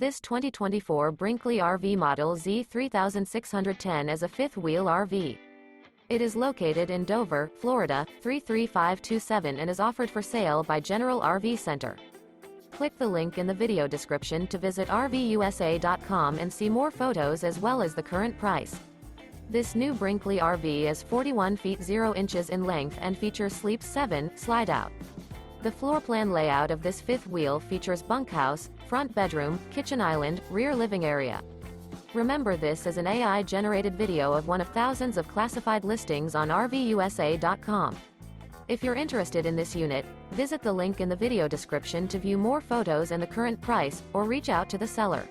This 2024 Brinkley RV Model Z 3610 is a fifth-wheel RV. It is located in Dover, Florida, 33527 and is offered for sale by General RV Center. Click the link in the video description to visit RVUSA.com and see more photos as well as the current price. This new Brinkley RV is 41 feet 0 inches in length and features Sleep 7 Slideout. The floor plan layout of this fifth wheel features bunkhouse, front bedroom, kitchen island, rear living area. Remember, this is an AI-generated video of one of thousands of classified listings on RVUSA.com. If you're interested in this unit, visit the link in the video description to view more photos and the current price, or reach out to the seller.